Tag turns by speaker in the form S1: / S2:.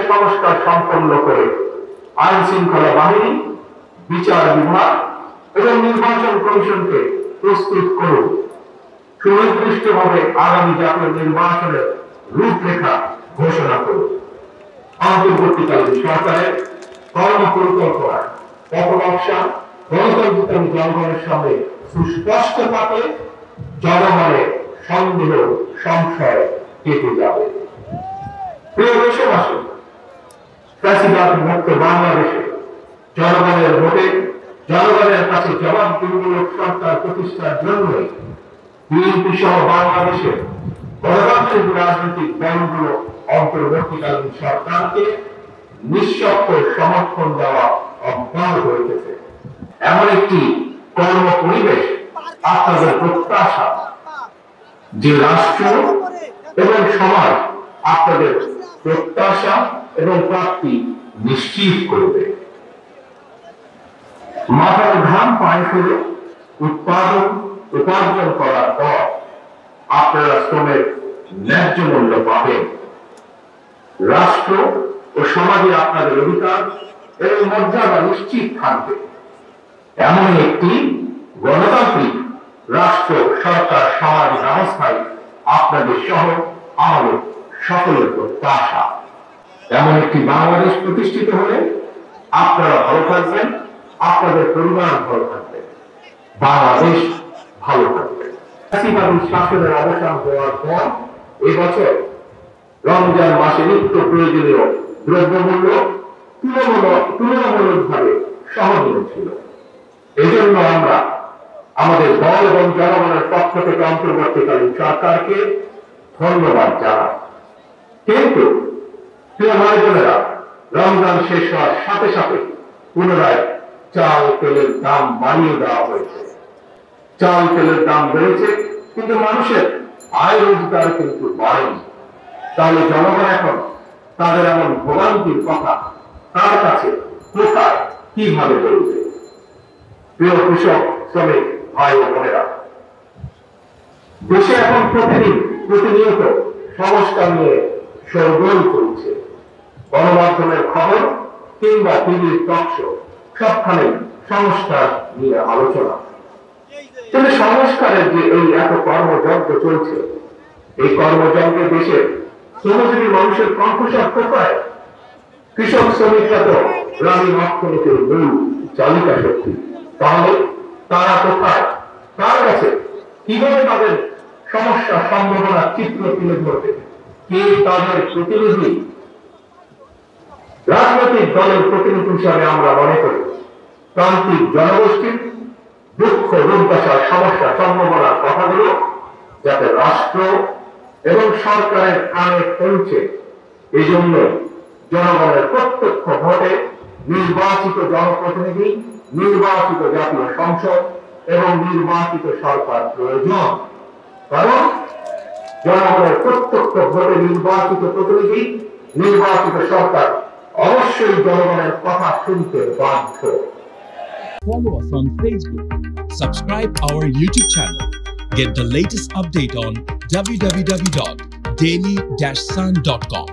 S1: সংস্কার সম্পন্ন করে আইন শৃঙ্খলা বাহিনী, বিচার বিভাগ এবং নির্বাচন কমিশনকে প্রস্তুত করুন। সুনির্দিষ্টভাবে আগামী জাতীয় নির্বাচনের রূপরেখা ঘোষণা করুন। অন্তর্বর্তীকালীন সরকারের কর্মপরিকল্পনায় পথনকশা গণতন্ত্র জনগণের সামনে সুস্পষ্ট থাকে, জনগণের সন্দেহ সংশয় কেটে যাবে। প্রিয় দেশবাসী, ফ্যাসিবাদ মুক্ত বাংলাদেশে জনগণের ভোটে জনগণের কাছে জবাবদিহিমূলক সরকার প্রতিষ্ঠার জন্যই বিএনপি সহ বাংলাদেশের গণতান্ত্রিক রাজনৈতিক দলগুলো অন্তর্বর্তীকালীন সরকারকে নিঃশর্ত সমর্থন দেওয়া অব্যাহত রেখেছে। এমন একটি কর্ম পরিবেশ আপনাদের প্রত্যাশা যে রাষ্ট্র এবং সমাজ আপনাদের প্রত্যাশা এবং প্রাপ্তি নিশ্চিত করবে। মাথার ঘাম পায়ে ফেলে উপার্জন করার পর আপনারা শ্রমের ন্যায্য মূল্য পাবেন। রাষ্ট্র ও সমাজে আপনাদের অধিকার এবং মর্যাদা নিশ্চিত থাকবে। এমন একটি গণতান্ত্রিক রাষ্ট্র, সরকার, সমাজ ব্যবস্থায় আপনাদের সহ আমাদের সকলের প্রত্যাশা। এমন একটি বাংলাদেশ প্রতিষ্ঠিত হলে আপনারা ভালো থাকবেন, আপনাদের পরিবার ভালো থাকবে, বাংলাদেশ ভালো থাকবে। ফ্যাসিবাদী শাসনের অবসান হওয়ার পর এবছর রমজান মাসে নিত্য প্রয়োজনীয় দ্রব্যমূল্য তুলনামূলকভাবে সহনীয় ছিল। এজন্য আমরা আমাদের দল এবং জনগণের পক্ষ থেকে অন্তর্বর্তীকালীন সরকারকে ধন্যবাদ জানাই। কিন্তু প্রিয় ভাই বোনেরা, রমজান শেষ হওয়ার সাথে সাথে পুনরায় চাল তেলের দাম বাড়িয়ে দেওয়া হয়েছে। চাল তেলের দাম বেড়েছে, কিন্তু মানুষের আয় রোজগার কিন্তু বাড়েনি। তাহলে জনগণ এখন তাদের এমন ভোগান্তির কথা তার কাছে কোথায় কিভাবে বলবে? প্রিয় কৃষক, শ্রমিক ভাই ও বোনেরা, দেশে এখন প্রতিনিয়ত সংস্কার নিয়ে শোরগোল চলছে। গণমাধ্যমের খবর কিংবা টিভির টক শো সবখানে সংস্কার নিয়ে আলোচনা। কিন্তু সংস্কারের যে এই এত কর্মযজ্ঞ চলছে, এই কর্মযজ্ঞে দেশের শ্রমজীবী মানুষের কণ্ঠস্বর কোথায়? কৃষক শ্রমিকরা তো গ্রামীণ অর্থনীতির মূল চালিকা শক্তি। তাহলে তারা কোথায়? কার কাছে কিভাবে তাদের সমস্যা সম্ভাবনার চিত্র তুলে ধরবে? কে তাদের প্রতিনিধি? রাজনৈতিক দলের প্রতিনিধি হিসাবে আমরা মনে করি প্রান্তিক জনগোষ্ঠীর দুঃখ, দুর্দশা, সমস্যা, সম্ভাবনার কথাগুলো যাতে রাষ্ট্র এবং সরকারের কানে পৌঁছে, এই জন্য জনগণের প্রত্যক্ষ ভোটে নির্বাচিত জনপ্রতিনিধি, নির্বাচিত জাতীয় সংসদ এবং নির্বাচিত সরকার প্রয়োজন। কারণ জনগণের প্রত্যক্ষ ভোটে নির্বাচিত প্রতিনিধি, নির্বাচিত সরকার অবশ্যই জনগণের কথা শুনতে বাধ্য।
S2: Follow us on Facebook. Subscribe our YouTube channel. Get the latest update on www.daily-sun.com.